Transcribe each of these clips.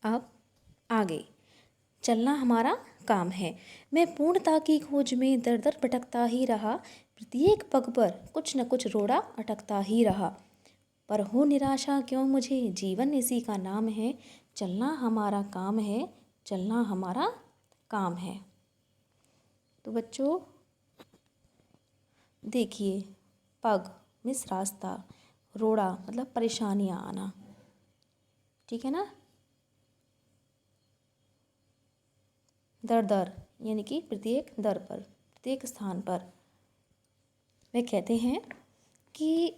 अब आगे चलना हमारा काम है। मैं पूर्णता की खोज में दर दर भटकता ही रहा, प्रत्येक पग पर कुछ न कुछ रोड़ा अटकता ही रहा। पर हो निराशा क्यों मुझे, जीवन इसी का नाम है, चलना हमारा काम है, चलना हमारा काम है। तो बच्चों देखिए, पग मीन्स रास्ता, रोड़ा मतलब परेशानियाँ आना, ठीक है ना। दर दर यानी कि प्रत्येक दर पर, प्रत्येक स्थान पर। वे कहते हैं कि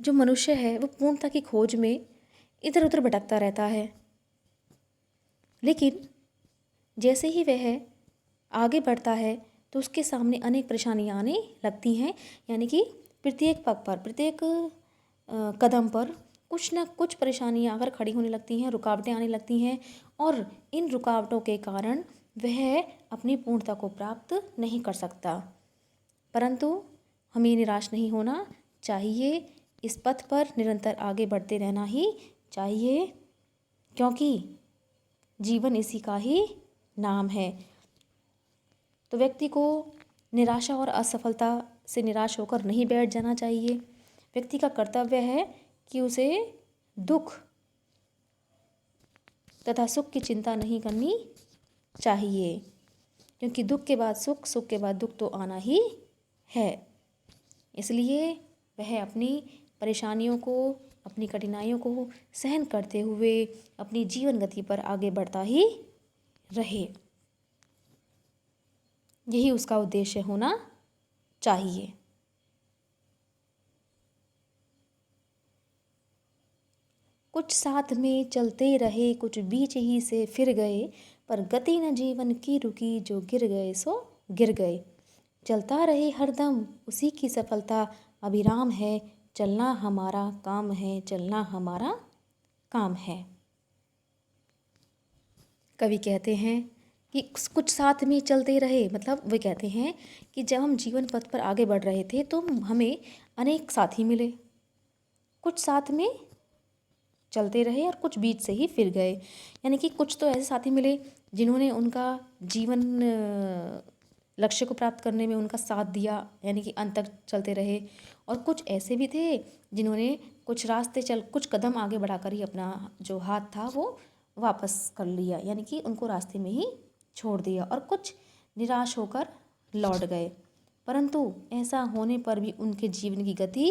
जो मनुष्य है वो पूर्णता की खोज में इधर उधर भटकता रहता है, लेकिन जैसे ही वह आगे बढ़ता है तो उसके सामने अनेक परेशानियाँ आने लगती हैं। यानी कि प्रत्येक पग पर, प्रत्येक कदम पर कुछ न कुछ परेशानियाँ आकर खड़ी होने लगती हैं, रुकावटें आने लगती हैं, और इन रुकावटों के कारण वह अपनी पूर्णता को प्राप्त नहीं कर सकता। परंतु हमें निराश नहीं होना चाहिए, इस पथ पर निरंतर आगे बढ़ते रहना ही चाहिए, क्योंकि जीवन इसी का ही नाम है। तो व्यक्ति को निराशा और असफलता से निराश होकर नहीं बैठ जाना चाहिए। व्यक्ति का कर्तव्य है कि उसे दुख तथा सुख की चिंता नहीं करनी चाहिए, क्योंकि दुख के बाद सुख, सुख के बाद दुख तो आना ही है। इसलिए वह अपनी परेशानियों को, अपनी कठिनाइयों को सहन करते हुए अपनी जीवन गति पर आगे बढ़ता ही रहे। यही उसका उद्देश्य होना चाहिए। कुछ साथ में चलते रहे, कुछ बीच ही से फिर गए, पर गति न जीवन की रुकी, जो गिर गए सो गिर गए। चलता रहे हरदम उसी की सफलता अविराम है, चलना हमारा काम है, चलना हमारा काम है। कवि कहते हैं कि कुछ साथ में चलते रहे, मतलब वे कहते हैं कि जब हम जीवन पथ पर आगे बढ़ रहे थे तो हमें अनेक साथी मिले, कुछ साथ में चलते रहे और कुछ बीच से ही फिर गए। यानी कि कुछ तो ऐसे साथी मिले जिन्होंने उनका जीवन लक्ष्य को प्राप्त करने में उनका साथ दिया, यानी कि अंत तक चलते रहे, और कुछ ऐसे भी थे जिन्होंने कुछ रास्ते कुछ कदम आगे बढ़ाकर ही अपना जो हाथ था वो वापस कर लिया, यानी कि उनको रास्ते में ही छोड़ दिया, और कुछ निराश होकर लौट गए। परंतु ऐसा होने पर भी उनके जीवन की गति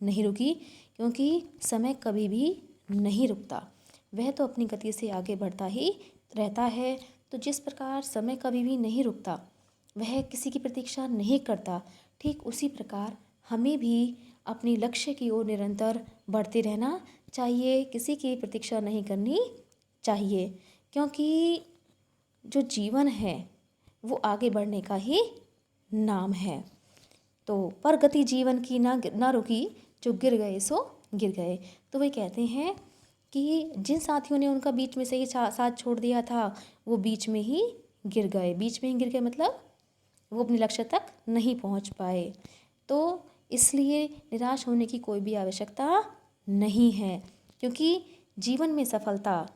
नहीं रुकी, क्योंकि समय कभी भी नहीं रुकता, वह तो अपनी गति से आगे बढ़ता ही रहता है। तो जिस प्रकार समय कभी भी नहीं रुकता, वह किसी की प्रतीक्षा नहीं करता, ठीक उसी प्रकार हमें भी अपने लक्ष्य की ओर निरंतर बढ़ते रहना चाहिए, किसी की प्रतीक्षा नहीं करनी चाहिए, क्योंकि जो जीवन है वो आगे बढ़ने का ही नाम है। तो पर गति जीवन की ना रुकी, जो गिर गए सो गिर गए। तो वे कहते हैं कि जिन साथियों ने उनका बीच में से ही साथ छोड़ दिया था, वो बीच में ही गिर गए। बीच में ही गिर गए मतलब वो अपने लक्ष्य तक नहीं पहुंच पाए। तो इसलिए निराश होने की कोई भी आवश्यकता नहीं है, क्योंकि जीवन में सफलता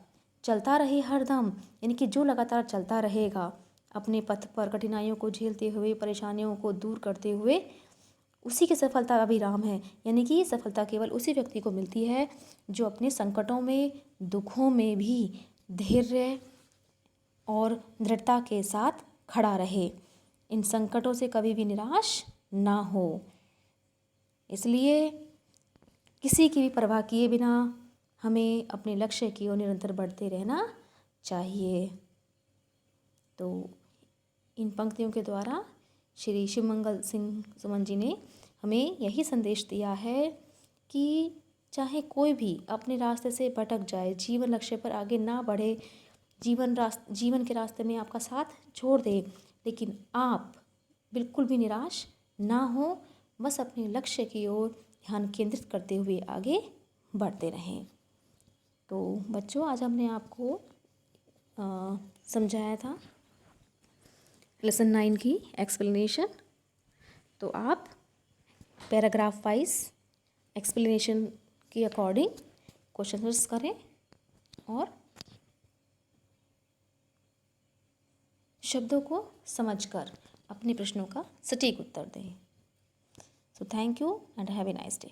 चलता रहे हरदम, यानी कि जो लगातार चलता रहेगा अपने पथ पर, कठिनाइयों को झेलते हुए, परेशानियों को दूर करते हुए, उसी की सफलता अविराम है। यानी कि सफलता केवल उसी व्यक्ति को मिलती है जो अपने संकटों में, दुखों में भी धैर्य और दृढ़ता के साथ खड़ा रहे, इन संकटों से कभी भी निराश ना हो। इसलिए किसी की भी परवाह किए बिना हमें अपने लक्ष्य की ओर निरंतर बढ़ते रहना चाहिए। तो इन पंक्तियों के द्वारा श्री शिवमंगल सिंह सुमन जी ने हमें यही संदेश दिया है कि चाहे कोई भी अपने रास्ते से भटक जाए, जीवन लक्ष्य पर आगे ना बढ़े, जीवन के रास्ते में आपका साथ छोड़ दे, लेकिन आप बिल्कुल भी निराश ना हो, बस अपने लक्ष्य की ओर ध्यान केंद्रित करते हुए आगे बढ़ते रहें। तो बच्चों, आज हमने आपको समझाया था लेसन 9 की एक्सप्लेनेशन। तो आप पैराग्राफ वाइज एक्सप्लेनेशन के अकॉर्डिंग क्वेश्चन करें और शब्दों को समझकर अपने प्रश्नों का सटीक उत्तर दें। So thank you and have a nice day.